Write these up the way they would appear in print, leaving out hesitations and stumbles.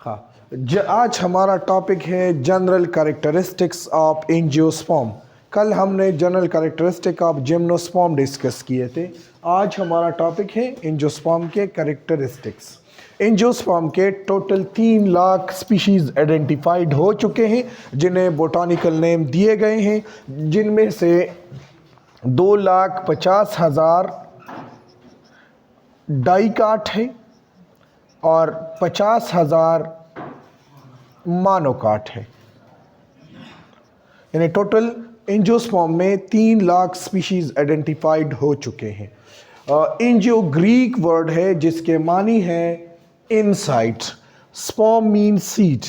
हाँ, आज हमारा टॉपिक है जनरल कैरेक्टरिस्टिक्स ऑफ एंजियोस्पर्म। कल हमने general characteristic of gymnosperm discuss किए थे। आज हमारा टॉपिक है एंजियोस्पर्म के कैरेक्टरिस्टिक्स। एंजियोस्पर्म के टोटल 3 लाख स्पीशीज़ आइडेंटिफाइड हो चुके हैं, जिन्हें बोटानिकल नेम दिए गए हैं, जिनमें से 2,50,000 डाइकाट है और 50,000 मानोकाट है। यानी टोटल एंजियोस्पर्म में 3 लाख स्पीशीज आइडेंटिफाइड हो चुके हैं। एंजियो ग्रीक वर्ड है जिसके मानी है inside. Sperm mean seed.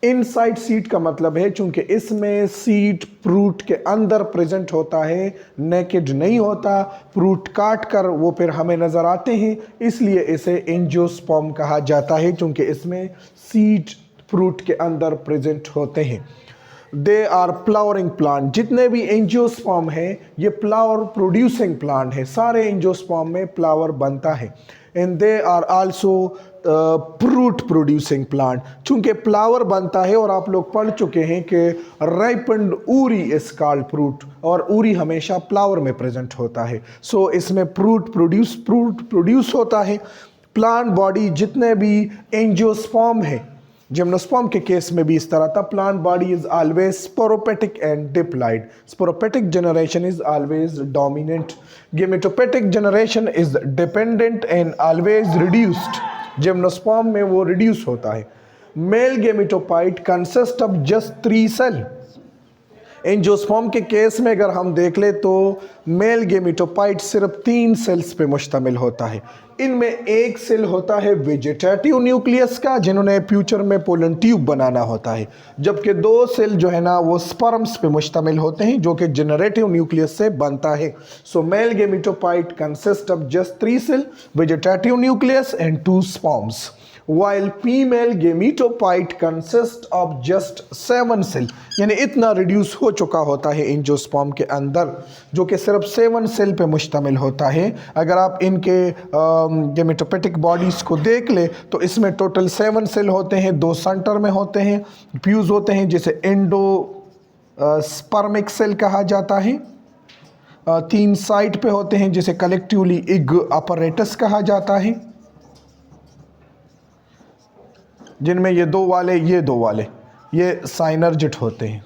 Inside seed का मतलब है चूंकि इसमें सीड फ्रूट के अंदर प्रेजेंट होता है, नेकेड नहीं होता, फ्रूट काट कर वो फिर हमें नज़र आते हैं, इसलिए इसे एंजियोस्पर्म कहा जाता है चूंकि इसमें सीड फ्रूट के अंदर प्रेजेंट होते हैं। They are flowering plant. जितने भी एंजियोस्पर्म है ये फ्लावर प्रोड्यूसिंग प्लांट है। सारे एंजियोस्पर्म में फ्लावर बनता है। And they are also fruit producing plant. चूंकि फ्लावर बनता है और आप लोग पढ़ चुके हैं कि ripened ovary is called fruit, और ऊरी हमेशा फ्लावर में प्रेजेंट होता है। सो इसमें फ्रूट प्रोड्यूस होता है। प्लांट बॉडी जितने भी एंजियोस्पर्म है, जिम्नोस्पर्म के केस में भी इस तरह था, plant body is always sporophytic and diploid. Sporophytic generation is always dominant. Gametophytic generation is dependent and always reduced. Gymnosperm में वो रिड्यूस होता है। Male gametophyte consist of just 3 cell. Angiosperm के केस में अगर हम देख ले तो मेल गेमेटोफाइट सिर्फ 3 सेल्स पे मुश्तमिल होता है। इनमें एक सेल होता है वेजिटेटिव न्यूक्लियस का, जिन्होंने फ्यूचर में पोलन ट्यूब बनाना होता है, जबकि 2 सेल जो है ना वो स्पर्म्स पे मुश्तमिल होते हैं जो कि जनरेटिव न्यूक्लियस से बनता है। So male gametophyte consist of just 3 cell, vegetative nucleus and 2 sperms, while female gametophyte consists of just 7 cell. यानी इतना रिड्यूस हो चुका होता है एंजियोस्पर्म के अंदर, जो कि सिर्फ 7 सेल पे मुश्तमिल होता है। अगर आप इनके गेमेटोपेटिक बॉडीज़ को देख ले तो इसमें टोटल 7 सेल होते हैं। 2 सेंटर में होते हैं, फ्यूज़ होते हैं, जिसे एंडो स्पर्मिक सेल कहा जाता है। 3 साइड पे होते हैं जिसे कलेक्टिवली इग अपरेटस कहा जाता है, जिनमें ये 2 वाले ये साइनर्जिट होते हैं,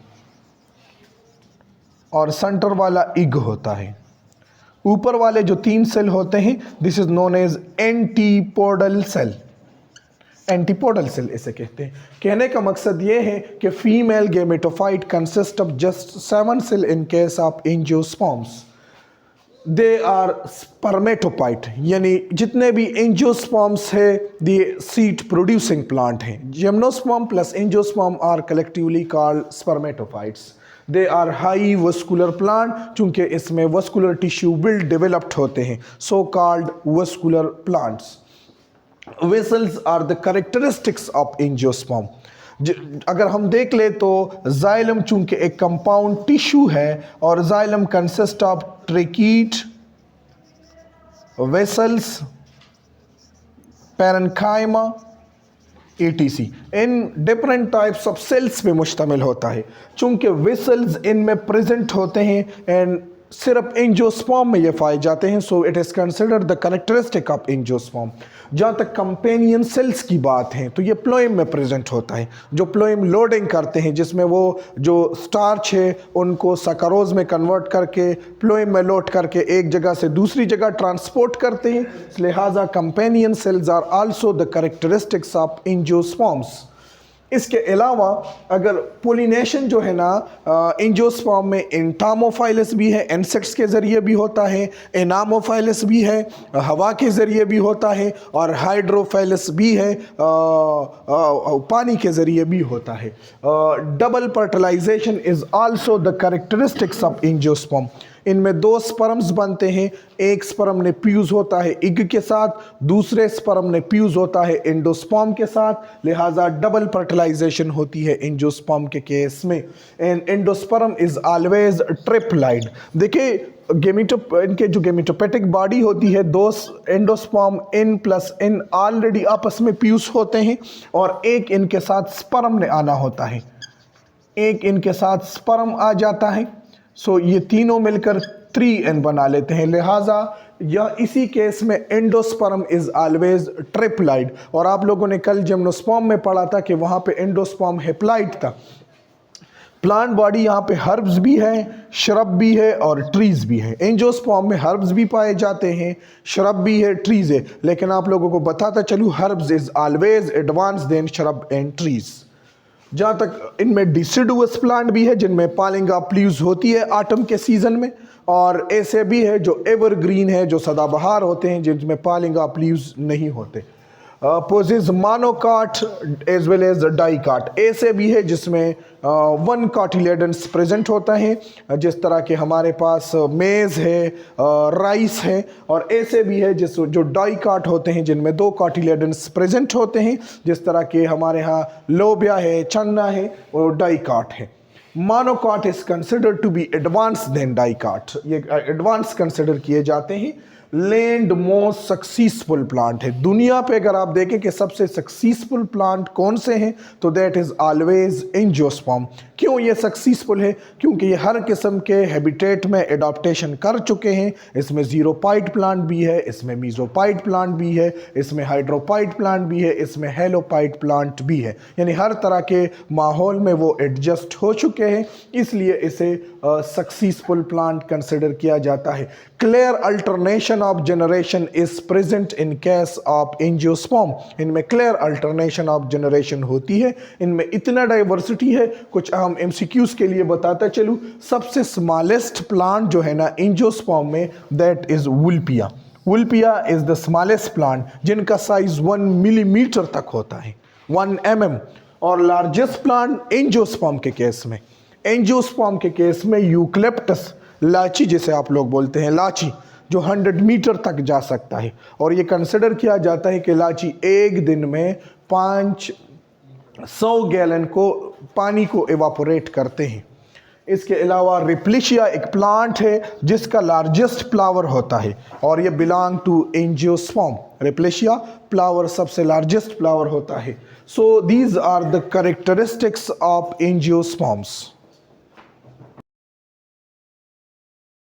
और सेंटर वाला इग होता है। ऊपर वाले जो 3 सेल होते हैं this is known as antipodal cell. Antipodal cell इसे कहते हैं। कहने का मकसद ये है कि female gametophyte consist of just 7 cell in case of angiosperms. They are spermatophyte, यानी जितने भी एंजियोस्पर्म्स है ये सीड प्रोड्यूसिंग प्लांट हैं। Gymnosperm plus angiosperm are collectively called spermatophytes. They are high vascular plant, चूंकि इसमें वस्कुलर टिश्यू वेल डेवलप्ड होते हैं, so called vascular plants. Vessels are the characteristics of angiosperm. अगर हम देख ले तो जाइलम चूंकि एक कंपाउंड टिश्यू है, और xylem consist of tracheid, vessels, parenchyma, etc. In different types of cells पे मुश्तमिल होता है। चूंकि वेसल्स इनमें प्रेजेंट होते हैं एंड सिर्फ एंजियोस्पर्म में ये पाए जाते हैं, so it is considered the characteristic of angiosperm. जहाँ तक कंपेनियन सेल्स की बात है तो ये प्लोएम में प्रेजेंट होता है, जो प्लोएम लोडिंग करते हैं, जिसमें वो जो स्टार्च है उनको सैकरोज में कन्वर्ट करके प्लोएम में लोड करके एक जगह से दूसरी जगह ट्रांसपोर्ट करते हैं। लिहाजा companion cells are also the characteristics of angiosperms. इसके अलावा अगर पोलिनेशन जो है ना एंजियोस्पर्म में एंटामोफाइलस भी है, इंसेक्ट्स के ज़रिए भी होता है, एनामोफाइलस भी है, हवा के ज़रिए भी होता है, और हाइड्रोफाइलस भी है, पानी के ज़रिए भी होता है। Double fertilization is also the characteristics of angiosperm. इनमें 2 स्पर्म्स बनते हैं, एक स्पर्म ने फ्यूज होता है इग के साथ, दूसरे स्पर्म ने फ्यूज होता है एंडोस्पर्म के साथ। लिहाजा डबल फर्टिलाइजेशन होती है एंजियोस्पर्म के केस में। And endosperm is always triploid. देखिए इनके जो गेमेटोपेटिक बॉडी होती है, दो endosperm N plus N already आपस में फ्यूज होते हैं और एक इनके साथ स्पर्म ने आना होता है, एक इनके साथ स्पर्म आ जाता है। सो ये तीनों मिलकर 3n बना लेते हैं। लिहाजा या इसी केस में एंडोस्पर्म इज ऑलवेज ट्रिप्लाइड। और आप लोगों ने कल जिम्नोस्पर्म में पढ़ा था कि वहाँ पे एंडोस्पर्म हेप्लाइड था। प्लांट बॉडी यहाँ पे हर्ब्स भी है, श्रब भी है और ट्रीज भी है। एंजियोस्पर्म में हर्ब्स भी पाए जाते हैं, श्रब भी है, ट्रीज है। लेकिन आप लोगों को बताता चलूँ, herbs is always advance than shrub and trees. जहाँ तक इनमें डिसिडुअस प्लांट भी है जिनमें पॉलिंग ऑफ लीव्स होती है ऑटम के सीजन में, और ऐसे भी है जो एवरग्रीन है, जो सदाबहार होते हैं, जिनमें पॉलिंग ऑफ लीव्स नहीं होते। Possess monocot as well as dicot. ऐसे भी है जिसमें वन कार्टिलेडन्स प्रेजेंट होता है, जिस तरह के हमारे पास मेज़ है, राइस है। और ऐसे भी है जो डाइकाट होते हैं जिनमें दो कार्टिलेडन्स प्रेजेंट होते हैं, जिस तरह के हमारे यहाँ लोबिया है, चन्ना है और डाइकाट है। Monocot is considered to be advance than dicot. ये एडवांस कंसिडर किए जाते हैं। लैंड मोस्ट सक्सेसफुल प्लांट है दुनिया पे। अगर आप देखें कि सबसे सक्सेसफुल प्लांट कौन से हैं, तो दैट इज़ ऑलवेज एंजियोस्पर्म। क्यों ये सक्सेसफुल है? क्योंकि ये हर किस्म के हैबिटेट में एडाप्टेशन कर चुके हैं। इसमें ज़ीरोपाइट प्लांट भी है, इसमें मीजोपाइट प्लांट भी है, इसमें हाइड्रोपाइट प्लांट भी है, इसमें हेलोपाइट प्लांट भी है। यानी हर तरह के माहौल में वो एडजस्ट हो चुके हैं, इसलिए इसे सक्सेसफुल प्लांट कंसिडर किया जाता है। Clear alternation of generation is present in case of angiosperm. इनमें क्लियर अल्टरनेशन ऑफ जनरेशन होती है। इनमें इतना डाइवर्सिटी है। कुछ अहम एमसीक्यूज के लिए बताता चलूँ। सबसे स्मॉलेस्ट प्लांट जो है ना एंजियोस्पर्म में, that is Wolffia. Wolffia is the smallest plant जिनका साइज 1 मिलीमीटर तक होता है, 1 mm। और लार्जेस्ट प्लांट एंजियोस्पर्म के केस में, एंजियोस्पर्म के केस में यूकलिप्टस, लाची जिसे आप लोग बोलते हैं, लाची, जो 100 मीटर तक जा सकता है। और ये कंसिडर किया जाता है कि लाची एक दिन में 500 गैलन को पानी को एवापोरेट करते हैं। इसके अलावा रिप्लिशिया एक प्लांट है जिसका लार्जेस्ट फ्लावर होता है और ये belong to angiosperm. Rafflesia flower सबसे लार्जेस्ट फ्लावर होता है। So these are the characteristics of angiosperms.